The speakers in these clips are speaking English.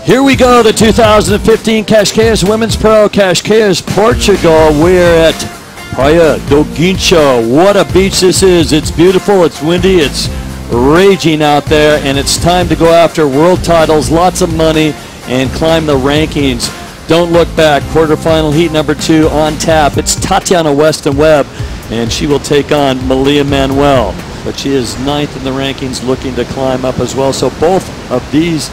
Here we go, the 2015 Cascais Women's Pro, Cascais, Portugal. We're at Praia do Guincho. What a beach this is. It's beautiful, it's windy, it's raging out there, and it's time to go after world titles, lots of money, and climb the rankings. Don't look back. Quarterfinal heat number 2 on tap. It's Tatiana Weston-Webb, and she will take on Malia Manuel. But she is 9th in the rankings, looking to climb up as well. So both of these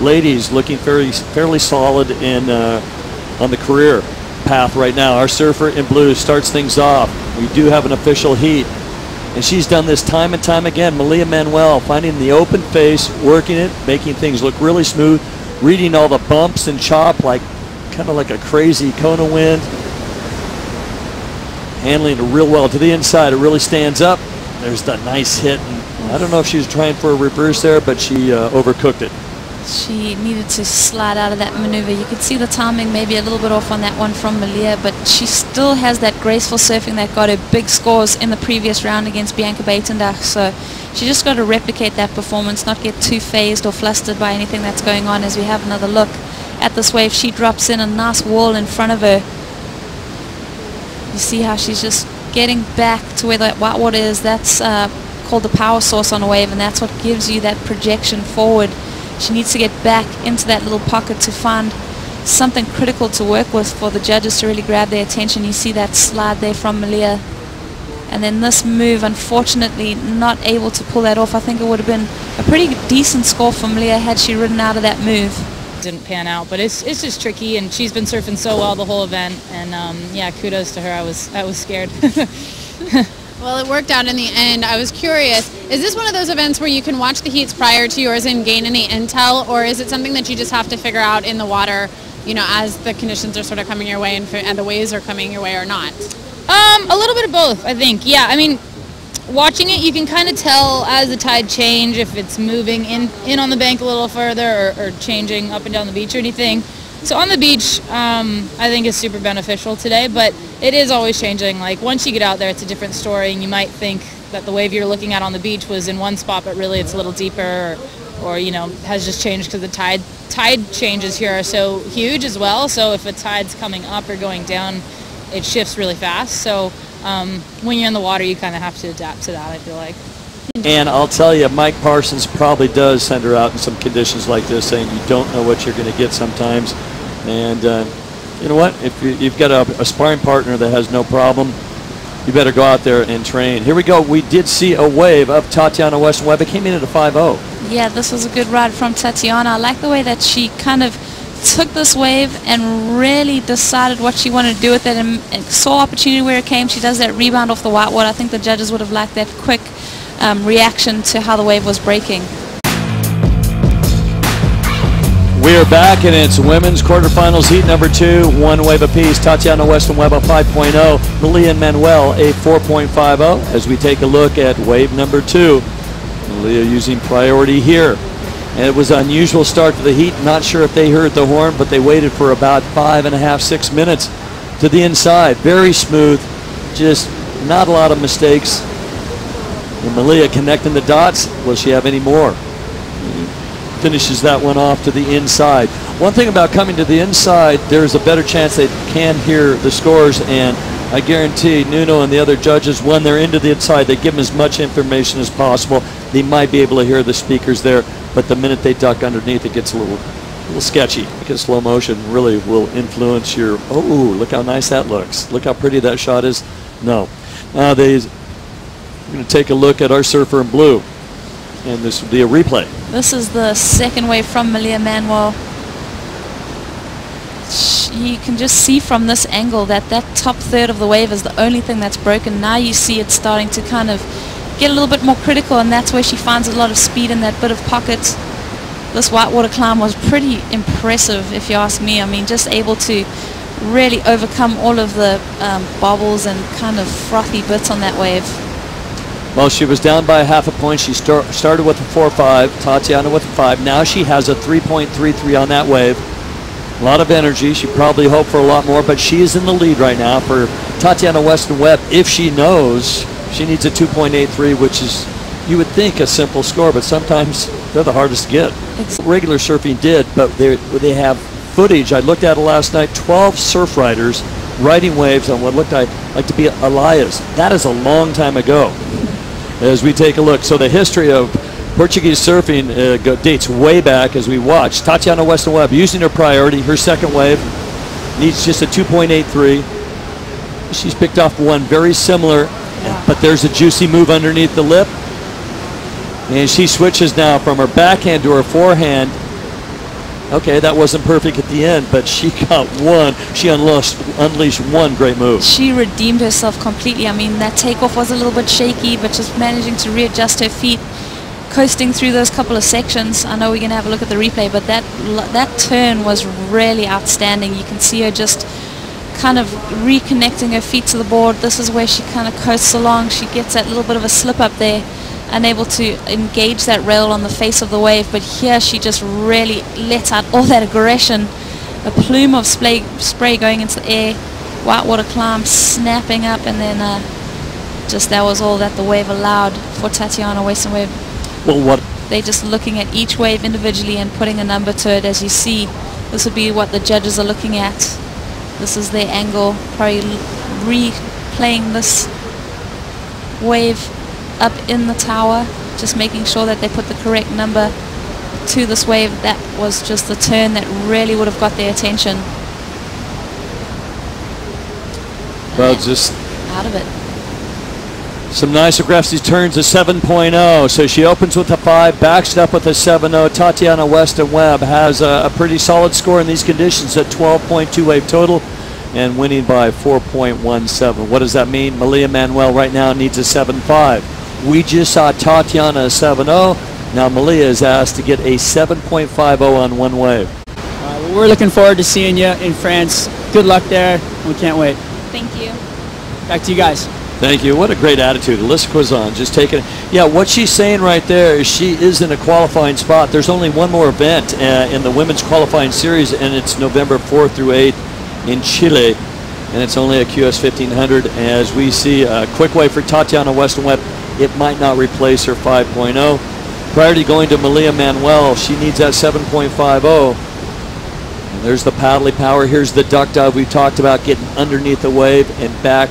ladies looking fairly solid in on the career path right now. Our surfer in blue starts things off. We do have an official heat, and she's done this time and time again. Malia Manuel finding the open face, working it, making things look really smooth, reading all the bumps and chop like kind of like a crazy Kona wind, handling it real well to the inside. It really stands up. There's that nice hit, and I don't know if she was trying for a reverse there, but she overcooked it. She needed to slide out of that maneuver. You could see the timing maybe a little bit off on that one from Malia, but she still has that graceful surfing that got her big scores in the previous round against Bianca Buitendach. So she just got to replicate that performance, not get too phased or flustered by anything that's going on. As we have another look at this wave, she drops in a nice wall in front of her. You see how she's just getting back to where that white water is. That's called the power source on a wave, and that's what gives you that projection forward. She needs to get back into that little pocket to find something critical to work with for the judges to really grab their attention. You see that slide there from Malia. And then this move, unfortunately, not able to pull that off. I think it would have been a pretty decent score for Malia had she ridden out of that move. Didn't pan out, but it's just tricky, and she's been surfing so well the whole event, and yeah, kudos to her. I was scared. Well, it worked out in the end. I was curious, is this one of those events where you can watch the heats prior to yours and gain any intel, or is it something that you just have to figure out in the water, you know, as the conditions are sort of coming your way and the waves are coming your way, or not? A little bit of both, I think. Yeah, I mean, watching it, you can kind of tell as the tide change if it's moving in on the bank a little further, or changing up and down the beach or anything. So on the beach, I think is super beneficial today, but it is always changing. Like once you get out there, it's a different story, and you might think that the wave you're looking at on the beach was in one spot, but really it's a little deeper, or you know, has just changed because the tide changes here are so huge as well. So if a tide's coming up or going down, it shifts really fast. So when you're in the water, you kind of have to adapt to that, I feel like. And I'll tell you, Mike Parsons probably does send her out in some conditions like this, saying you don't know what you're going to get sometimes. And you know what? If you've got a sparring partner that has no problem, you better go out there and train. Here we go. We did see a wave of Tatiana Weston-Webb. It came in at a 5-0. Yeah, this was a good ride from Tatiana. I like the way that she kind of took this wave and really decided what she wanted to do with it, and saw opportunity where it came. She does that rebound off the white water. I think the judges would have liked that quick reaction to how the wave was breaking. We are back, and it's women's quarterfinals heat number 2, one wave apiece. Tatiana Weston-Webb a 5.0, Malia Manuel a 4.50. As we take a look at wave number 2, Malia using priority here. And it was an unusual start to the heat. Not sure if they heard the horn, but they waited for about 5.5, 6 minutes to the inside. Very smooth, just not a lot of mistakes. And Malia connecting the dots. Will she have any more? Finishes that one off to the inside. One thing about coming to the inside, there's a better chance they can hear the scores, and I guarantee Nuno and the other judges, when they're into the inside, they give them as much information as possible. They might be able to hear the speakers there, but the minute they duck underneath, it gets a little sketchy, because slow motion really will influence your, oh, look how nice that looks. Look how pretty that shot is. No. We're going to take a look at our surfer in blue, and this will be a replay. This is the second wave from Malia Manuel. You can just see from this angle that that top third of the wave is the only thing that's broken. Now you see it starting to kind of get a little bit more critical, and that's where she finds a lot of speed in that bit of pocket. This whitewater climb was pretty impressive, if you ask me. I mean, just able to really overcome all of the bobbles and kind of frothy bits on that wave. Well, she was down by half a point. She started with a 4.5, Tatiana with a 5. Now she has a 3.33 on that wave. A lot of energy. She probably hoped for a lot more, but she is in the lead right now. For Tatiana Weston-Webb, if she knows, she needs a 2.83, which is, you would think, a simple score, but sometimes they're the hardest to get. Regular surfing did, but they have footage. I looked at it last night. 12 surf riders riding waves on what looked like to be Elias. That is a long time ago. As we take a look, so the history of Portuguese surfing dates way back as we watch. Tatiana Weston-Webb using her priority. Her second wave needs just a 2.83. She's picked off one very similar, but there's a juicy move underneath the lip. And she switches now from her backhand to her forehand. Okay, that wasn't perfect at the end, but she got one. She unleashed one great move. She redeemed herself completely. I mean, that takeoff was a little bit shaky, but just managing to readjust her feet, coasting through those couple of sections. I know we're going to have a look at the replay, but that turn was really outstanding. You can see her just kind of reconnecting her feet to the board. This is where she kind of coasts along. She gets that little bit of a slip up there, unable to engage that rail on the face of the wave, but here she just really lets out all that aggression. A plume of spray going into the air, whitewater climb snapping up, and then just that was all that the wave allowed for Tatiana Weston-Webb. Well, they're just looking at each wave individually and putting a number to it. As you see, this would be what the judges are looking at. This is their angle, probably replaying this wave up in the tower, just making sure that they put the correct number to this wave. That was just the turn that really would have got their attention. Well, just out of it. Some nice aggressive turns, a 7.0. So she opens with a 5, backs it up with a 7.0. Tatiana Weston-Webb has a pretty solid score in these conditions at 12.2 wave total and winning by 4.17. What does that mean? Malia Manuel right now needs a 7.5. We just saw Tatiana a 7.0. Now Malia is asked to get a 7.50 on one wave. Well, we're looking forward to seeing you in France. Good luck there. We can't wait. Thank you. Back to you guys. Thank you. What a great attitude. Alyssa Quizon just taking it. Yeah, what she's saying right there is she is in a qualifying spot. There's only one more event in the women's qualifying series, and it's November 4th through 8th in Chile, and it's only a QS 1500. As we see a quick way for Tatiana Weston-Webb, it might not replace her 5.0. Priority going to Malia Manuel. She needs that 7.50. And there's the paddly power. Here's the duck dive we talked about, getting underneath the wave and back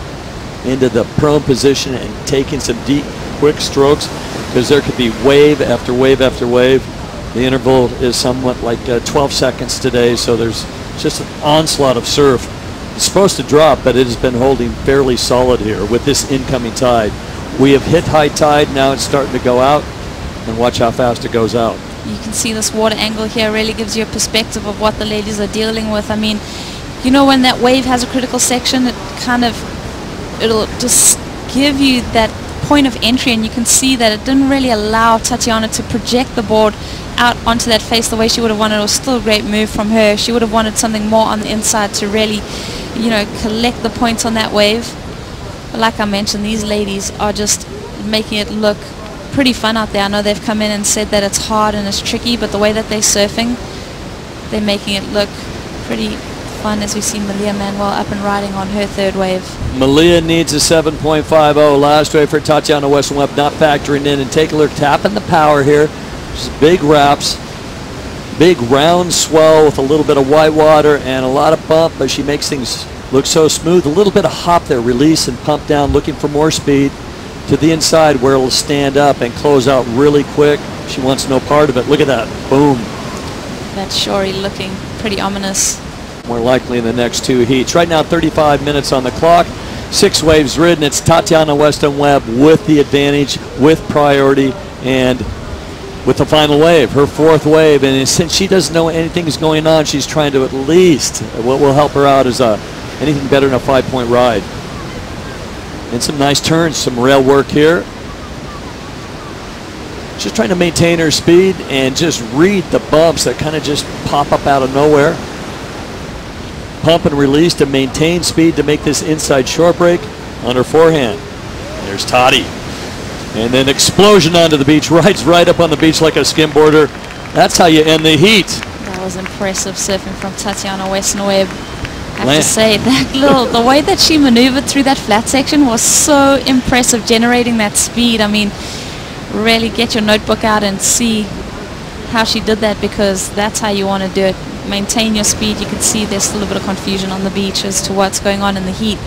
into the prone position and taking some deep, quick strokes, because there could be wave after wave after wave. The interval is somewhat like 12 seconds today, so there's just an onslaught of surf. It's supposed to drop, but it has been holding fairly solid here with this incoming tide. We have hit high tide, now it's starting to go out, and watch how fast it goes out. You can see this water angle here really gives you a perspective of what the ladies are dealing with. I mean, you know, when that wave has a critical section, it'll just give you that point of entry, and you can see that it didn't really allow Tatiana to project the board out onto that face the way she would have wanted. It was still a great move from her. She would have wanted something more on the inside to really, you know, collect the points on that wave. But like I mentioned, these ladies are just making it look pretty fun out there. I know they've come in and said that it's hard and it's tricky, but the way that they're surfing, they're making it look pretty fun as we see Malia Manuel up and riding on her third wave. Malia needs a 7.50. Last wave for Tatiana Weston-Webb not factoring in. And take a look, tapping the power here. Just big wraps, big round swell with a little bit of white water and a lot of bump, but she makes things look so smooth. A little bit of hop there, release and pump down, looking for more speed to the inside where it'll stand up and close out really quick. She wants no part of it. Look at that, boom. That's Shori looking pretty ominous. More likely in the next two heats. Right now 35 minutes on the clock, 6 waves ridden. It's Tatiana Weston-Webb with the advantage, with priority, and with the final wave, her 4th wave. And since she doesn't know anything's going on, she's trying to at least, what will help her out is anything better than a 5-point ride. And some nice turns, some rail work here. Just trying to maintain her speed and just read the bumps that kind of just pop up out of nowhere. Pump and release to maintain speed to make this inside short break on her forehand. There's Toddy. And then explosion onto the beach, rides right up on the beach like a skimboarder. That's how you end the heat. That was impressive surfing from Tatiana Weston-Webb. I have to say, the way that she maneuvered through that flat section was so impressive, generating that speed. I mean, really get your notebook out and see how she did that, because that's how you want to do it. Maintain your speed. You can see there's still a bit of confusion on the beach as to what's going on in the heat.